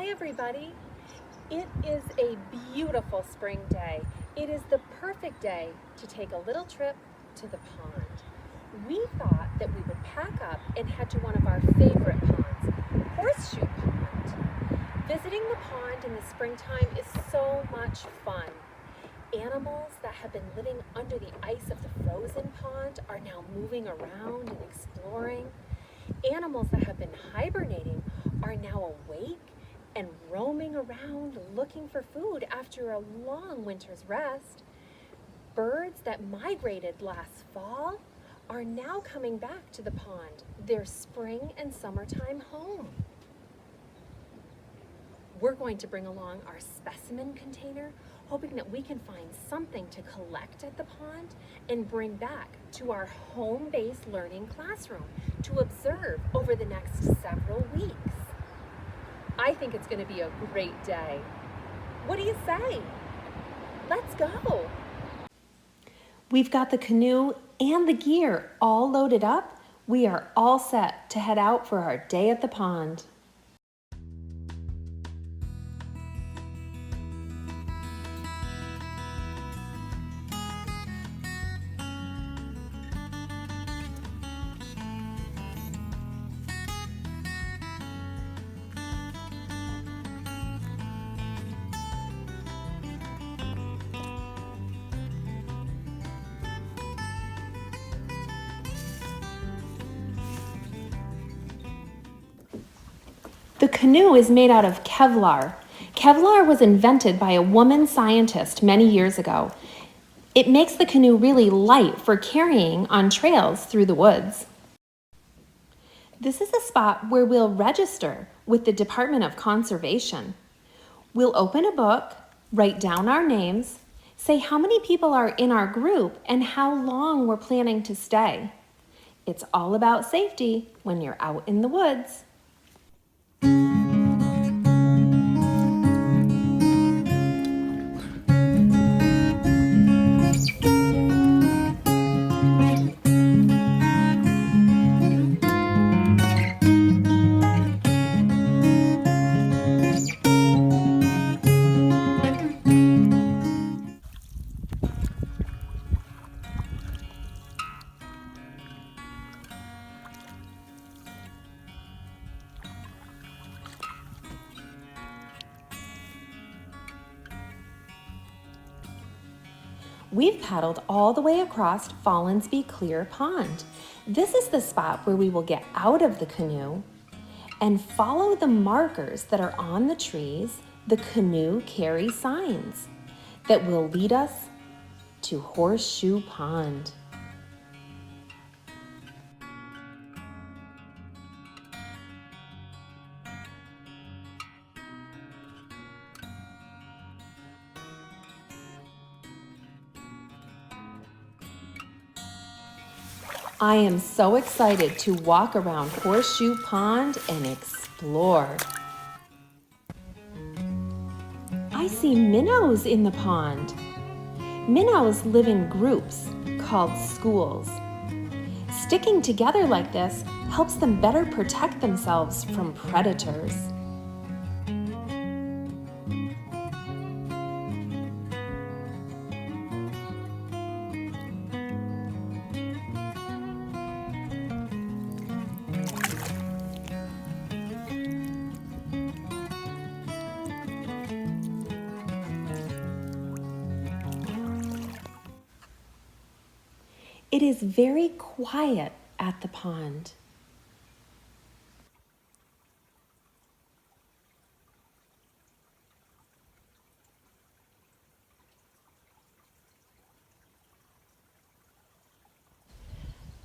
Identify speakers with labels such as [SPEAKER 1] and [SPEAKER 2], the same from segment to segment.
[SPEAKER 1] Hi everybody. It is a beautiful spring day. It is the perfect day to take a little trip to the pond. We thought that we would pack up and head to one of our favorite ponds, Horseshoe Pond. Visiting the pond in the springtime is so much fun. Animals that have been living under the ice of the frozen pond are now moving around and exploring. Animals that have been hibernating are now awake and roaming around looking for food after a long winter's rest. Birds that migrated last fall are now coming back to the pond, their spring and summertime home. We're going to bring along our specimen container, hoping that we can find something to collect at the pond and bring back to our home-based learning classroom to observe over the next several weeks. I think it's going to be a great day. What do you say? Let's go. We've got the canoe and the gear all loaded up. We are all set to head out for our day at the pond. The canoe is made out of Kevlar. Kevlar was invented by a woman scientist many years ago. It makes the canoe really light for carrying on trails through the woods. This is a spot where we'll register with the Department of Conservation. We'll open a book, write down our names, say how many people are in our group and how long we're planning to stay. It's all about safety when you're out in the woods. We've paddled all the way across Follensby Clear Pond. This is the spot where we will get out of the canoe and follow the markers that are on the trees, the canoe carry signs that will lead us to Horseshoe Pond. I am so excited to walk around Horseshoe Pond and explore. I see minnows in the pond. Minnows live in groups called schools. Sticking together like this helps them better protect themselves from predators. It is very quiet at the pond.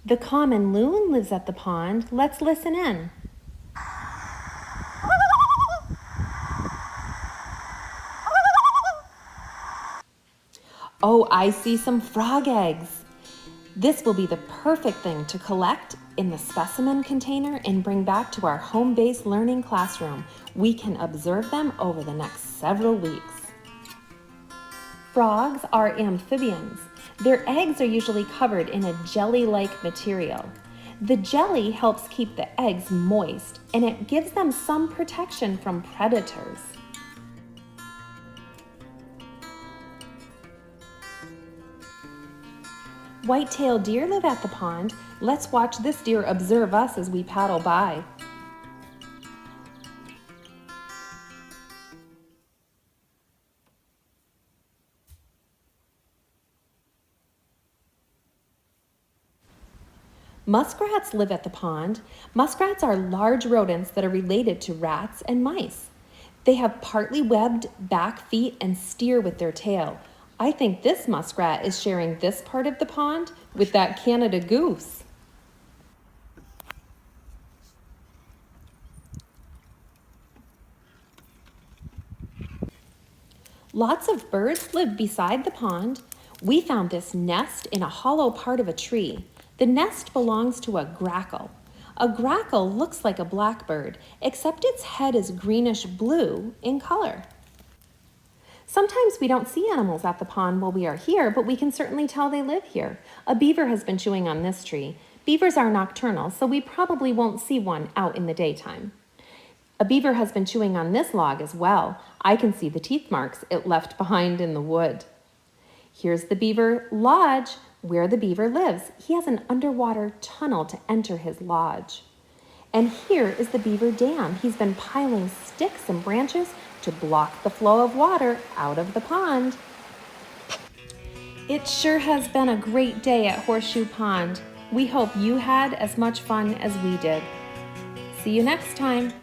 [SPEAKER 1] The common loon lives at the pond. Let's listen in. Oh, I see some frog eggs. This will be the perfect thing to collect in the specimen container and bring back to our home-based learning classroom. We can observe them over the next several weeks. Frogs are amphibians. Their eggs are usually covered in a jelly-like material. The jelly helps keep the eggs moist, and it gives them some protection from predators. White-tailed deer live at the pond. Let's watch this deer observe us as we paddle by. Muskrats live at the pond. Muskrats are large rodents that are related to rats and mice. They have partly webbed back feet and steer with their tail. I think this muskrat is sharing this part of the pond with that Canada goose. Lots of birds live beside the pond. We found this nest in a hollow part of a tree. The nest belongs to a grackle. A grackle looks like a blackbird, except its head is greenish blue in color. Sometimes we don't see animals at the pond while we are here, but we can certainly tell they live here. A beaver has been chewing on this tree. Beavers are nocturnal, so we probably won't see one out in the daytime. A beaver has been chewing on this log as well. I can see the teeth marks it left behind in the wood. Here's the beaver lodge, where the beaver lives. He has an underwater tunnel to enter his lodge. And here is the beaver dam. He's been piling sticks and branches to block the flow of water out of the pond. It sure has been a great day at Horseshoe Pond. We hope you had as much fun as we did. See you next time.